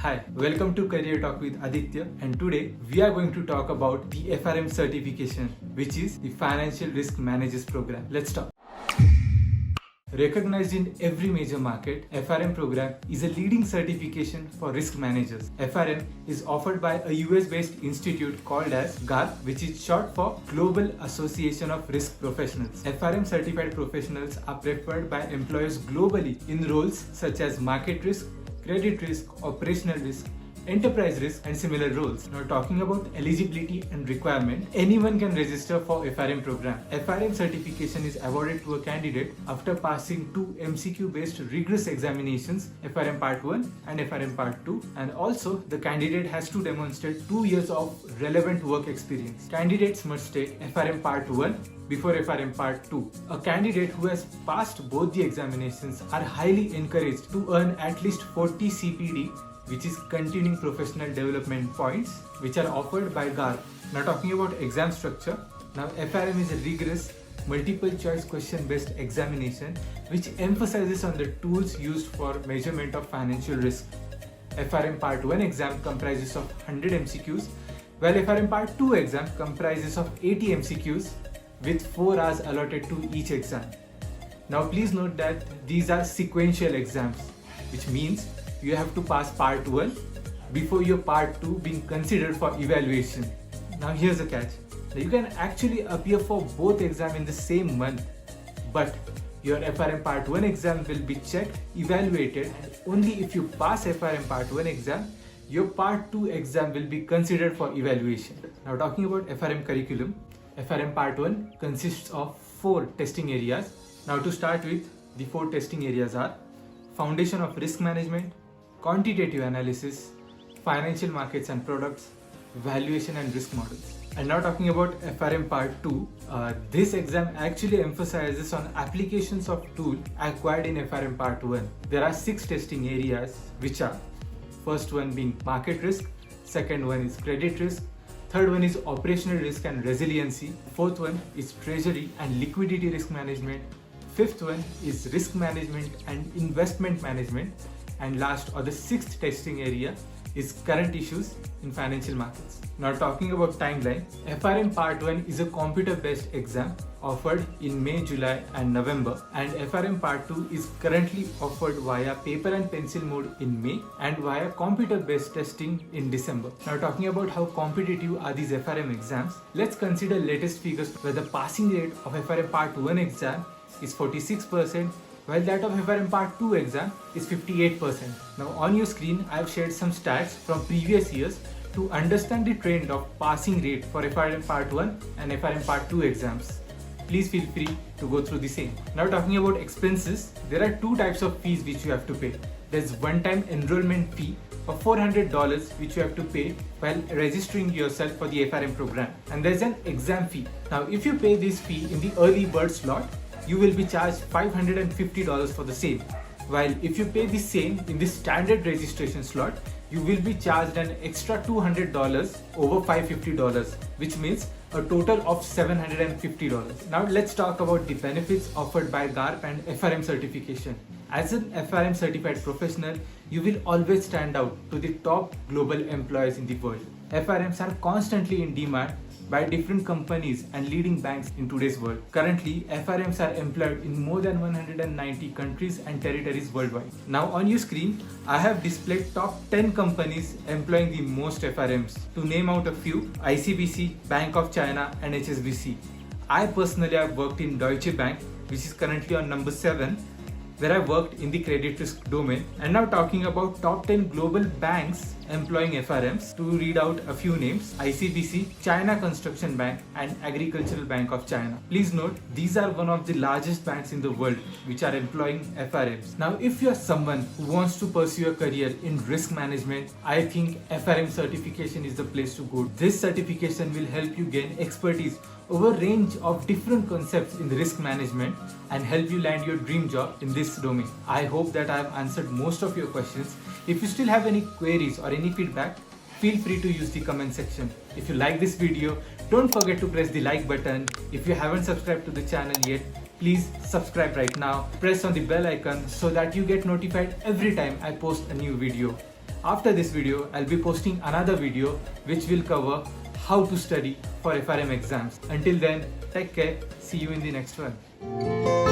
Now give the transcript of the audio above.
Hi, welcome to Career Talk with Aditya, and today we are going to talk about the FRM certification, which is the Financial Risk Managers Program. Let's talk. Recognized in every major market, FRM program is a leading certification for risk managers. FRM is offered by a US-based institute called as GARP, which is short for Global Association of Risk Professionals. FRM certified professionals are preferred by employers globally in roles such as market risk, credit risk, operational risk, enterprise risk, and similar roles. Now, talking about eligibility and requirement, anyone can register for FRM program. FRM certification is awarded to a candidate after passing two MCQ based rigorous examinations, FRM Part 1 and FRM Part 2, and also the candidate has to demonstrate 2 years of relevant work experience. Candidates must take FRM Part 1 before FRM Part 2. A candidate who has passed both the examinations are highly encouraged to earn at least 40 CPD, which is continuing professional development points, which are offered by GARP. Now, talking about exam structure, now FRM is a rigorous multiple choice question based examination which emphasizes on the tools used for measurement of financial risk. FRM Part 1 exam comprises of 100 MCQs, while FRM Part 2 exam comprises of 80 MCQs with 4 hours allotted to each exam. Now, please note that these are sequential exams, which means you have to pass Part 1 before your Part 2 being considered for evaluation. Now, here's the catch. You can actually appear for both exams in the same month, but your FRM Part 1 exam will be checked, evaluated, and only if you pass FRM Part 1 exam, your Part 2 exam will be considered for evaluation. Now, talking about FRM curriculum, FRM Part 1 consists of 4 testing areas. Now, to start with, the 4 testing areas are Foundation of Risk Management, Quantitative Analysis, Financial Markets and Products, Valuation and Risk Models. And now, talking about FRM Part 2, this exam actually emphasizes on applications of tool acquired in FRM Part 1. There are 6 testing areas, which are first one being market risk, second one is credit risk, third one is operational risk and resiliency, fourth one is treasury and liquidity risk management, fifth one is risk management and investment management, and last, or the 6th testing area, is current issues in financial markets. Now, talking about timeline, FRM Part 1 is a computer-based exam offered in May, July and November, and FRM Part 2 is currently offered via paper and pencil mode in May and via computer-based testing in December. Now, talking about how competitive are these FRM exams, let's consider latest figures where the passing rate of FRM Part 1 exam is 46%, while that of FRM Part 2 exam is 58%. Now, on your screen, I have shared some stats from previous years to understand the trend of passing rate for FRM Part 1 and FRM Part 2 exams. Please feel free to go through the same. Now, talking about expenses, there are 2 types of fees which you have to pay. There's one-time enrollment fee of $400 which you have to pay while registering yourself for the FRM program. And there's an exam fee. Now, if you pay this fee in the early bird slot, you will be charged $550 for the same, while if you pay the same in the standard registration slot, you will be charged an extra $200 over $550, which means a total of $750. Now, let's talk about the benefits offered by GARP and FRM certification. As an FRM certified professional, you will always stand out to the top global employers in the world. FRMs are constantly in demand by different companies and leading banks in today's world. Currently, FRMs are employed in more than 190 countries and territories worldwide. Now, on your screen, I have displayed top 10 companies employing the most FRMs. To name out a few, ICBC, Bank of China and HSBC. I personally have worked in Deutsche Bank, which is currently on number 7, where I worked in the credit risk domain. And now, talking about top 10 global banks employing FRMs, to read out a few names: ICBC, China Construction Bank and Agricultural Bank of China. Please note, these are one of the largest banks in the world which are employing FRMs. Now, if you are someone who wants to pursue a career in risk management, I think FRM certification is the place to go. This certification will help you gain expertise over a range of different concepts in risk management and help you land your dream job in this domain. I hope that I have answered most of your questions. If you still have any queries or any feedback, feel free to use the comment section. If you like this video, don't forget to press the like button. If you haven't subscribed to the channel yet, please subscribe right now. Press on the bell icon so that you get notified every time I post a new video. After this video, I'll be posting another video which will cover how to study for FRM exams. Until then, take care. See you in the next one.